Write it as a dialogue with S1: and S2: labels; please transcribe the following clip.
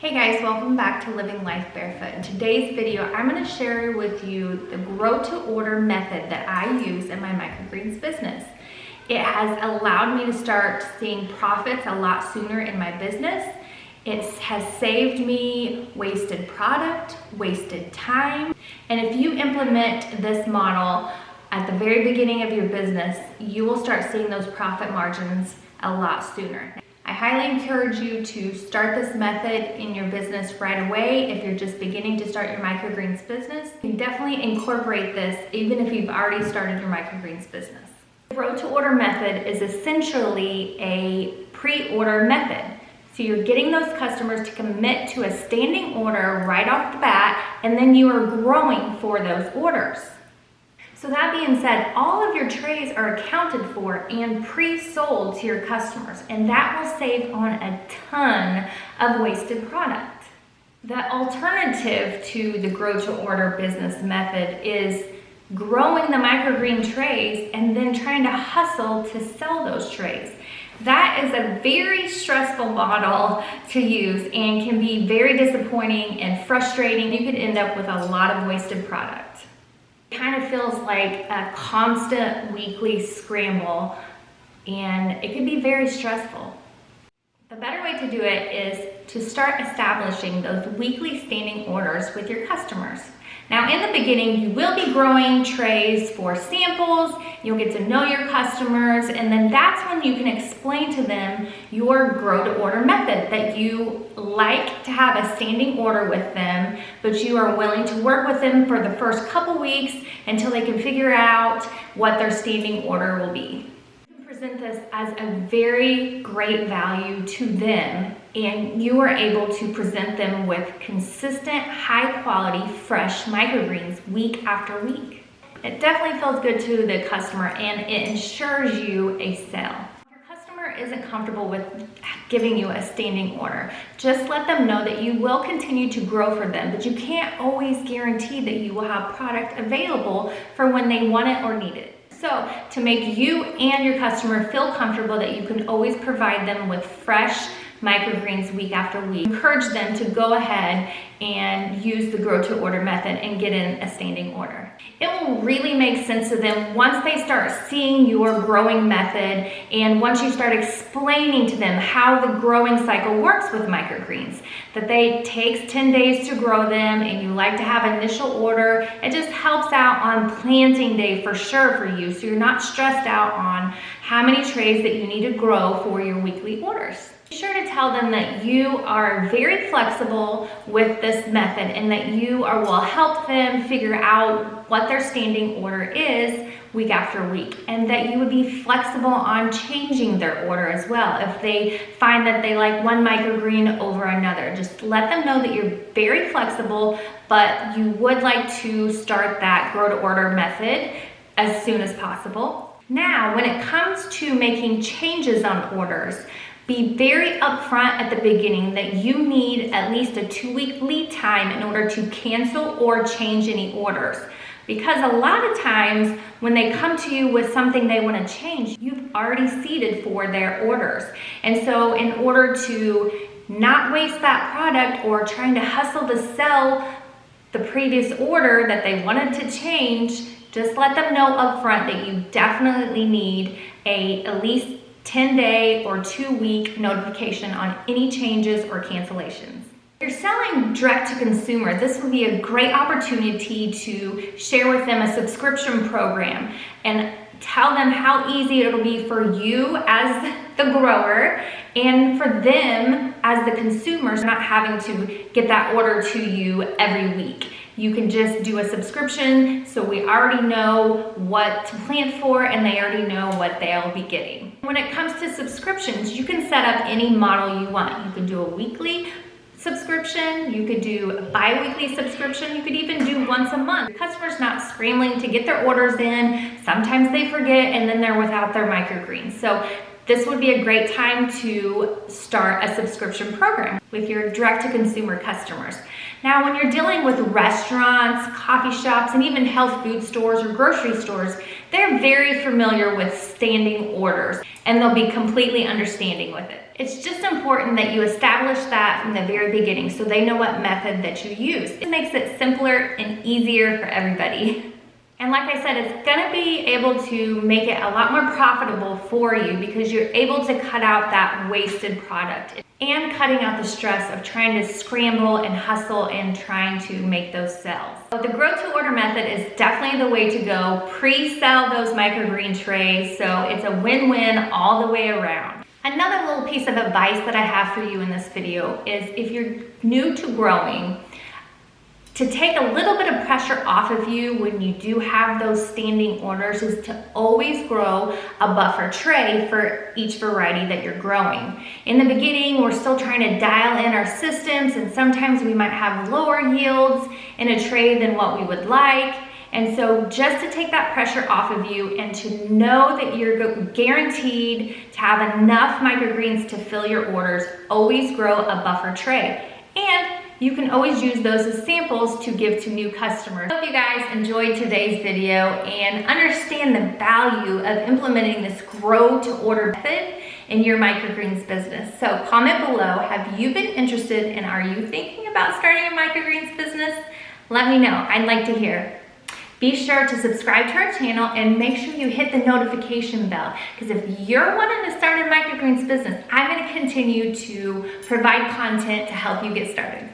S1: Hey guys, welcome back to Living Life Barefoot. In today's video, I'm going to share with you the grow to order method that I use in my microgreens business. It has allowed me to start seeing profits a lot sooner in my business. It has saved me wasted product, wasted time. And if you implement this model at the very beginning of your business, you will start seeing those profit margins a lot sooner. I highly encourage you to start this method in your business right away. If you're just beginning to start your microgreens business, you can definitely incorporate this even if you've already started your microgreens business. The grow to order method is essentially a pre-order method. So you're getting those customers to commit to a standing order right off the bat, and then you are growing for those orders. So that being said, all of your trays are accounted for and pre-sold to your customers, and that will save on a ton of wasted product. The alternative to the grow to order business method is growing the microgreen trays and then trying to hustle to sell those trays. That is a very stressful model to use and can be very disappointing and frustrating. You could end up with a lot of wasted product. It kind of feels like a constant weekly scramble, and it can be very stressful. The better way to do it is to start establishing those weekly standing orders with your customers. Now, in the beginning, you will be growing trays for samples. You'll get to know your customers, and then that's when you can explain to them your grow to order method, that you like to have a standing order with them, but you are willing to work with them for the first couple weeks until they can figure out what their standing order will be. Present this as a very great value to them, and you are able to present them with consistent, high quality, fresh microgreens week after week. It definitely feels good to the customer, and it ensures you a sale. If your customer isn't comfortable with giving you a standing order, just let them know that you will continue to grow for them, but you can't always guarantee that you will have product available for when they want it or need it. So to make you and your customer feel comfortable that you can always provide them with fresh microgreens week after week, encourage them to go ahead and use the grow to order method and get in a standing order. It will really make sense to them once they start seeing your growing method, and once you start explaining to them how the growing cycle works with microgreens, that they takes 10 days to grow them and you like to have initial order. It just helps out on planting day for sure for you, so you're not stressed out on how many trays that you need to grow for your weekly orders. Be sure to tell them that you are very flexible with this method and that you will help them figure out what their standing order is week after week, and that you would be flexible on changing their order as well if they find that they like one microgreen over another. Just let them know that you're very flexible, but you would like to start that grow to order method as soon as possible. Now, when it comes to making changes on orders, be very upfront at the beginning that you need at least a 2-week lead time in order to cancel or change any orders. Because a lot of times when they come to you with something they want to change, you've already seeded for their orders. And so in order to not waste that product or trying to hustle to sell the previous order that they wanted to change, just let them know upfront that you definitely need at least 10-day or 2-week notification on any changes or cancellations. If you're selling direct to consumer, this would be a great opportunity to share with them a subscription program and tell them how easy it'll be for you as the grower and for them as the consumers, not having to get that order to you every week. You can just do a subscription, so we already know what to plan for and they already know what they'll be getting. When it comes to subscriptions, you can set up any model you want. You can do a weekly subscription, you could do a bi-weekly subscription, you could even do once a month. Your customer's not scrambling to get their orders in, sometimes they forget and then they're without their microgreens. So this would be a great time to start a subscription program with your direct-to-consumer customers. Now, when you're dealing with restaurants, coffee shops, and even health food stores or grocery stores, they're very familiar with standing orders. and they'll be completely understanding with it. It's just important that you establish that from the very beginning so they know what method that you use. It makes it simpler and easier for everybody. And like I said, it's gonna be able to make it a lot more profitable for you because you're able to cut out that wasted product and cutting out the stress of trying to scramble and hustle and trying to make those sales. So the grow to order method is definitely the way to go. Pre-sell those microgreen trays, so it's a win-win all the way around. Another little piece of advice that I have for you in this video is if you're new to growing, to take a little bit of pressure off of you when you do have those standing orders is to always grow a buffer tray for each variety that you're growing. In the beginning, we're still trying to dial in our systems, and sometimes we might have lower yields in a tray than what we would like. And so just to take that pressure off of you and to know that you're guaranteed to have enough microgreens to fill your orders, always grow a buffer tray. And you can always use those as samples to give to new customers. I hope you guys enjoyed today's video and understand the value of implementing this grow to order method in your microgreens business. So comment below, have you been interested and are you thinking about starting a microgreens business? Let me know, I'd like to hear. Be sure to subscribe to our channel and make sure you hit the notification bell, because if you're wanting to start a microgreens business, I'm going to continue to provide content to help you get started.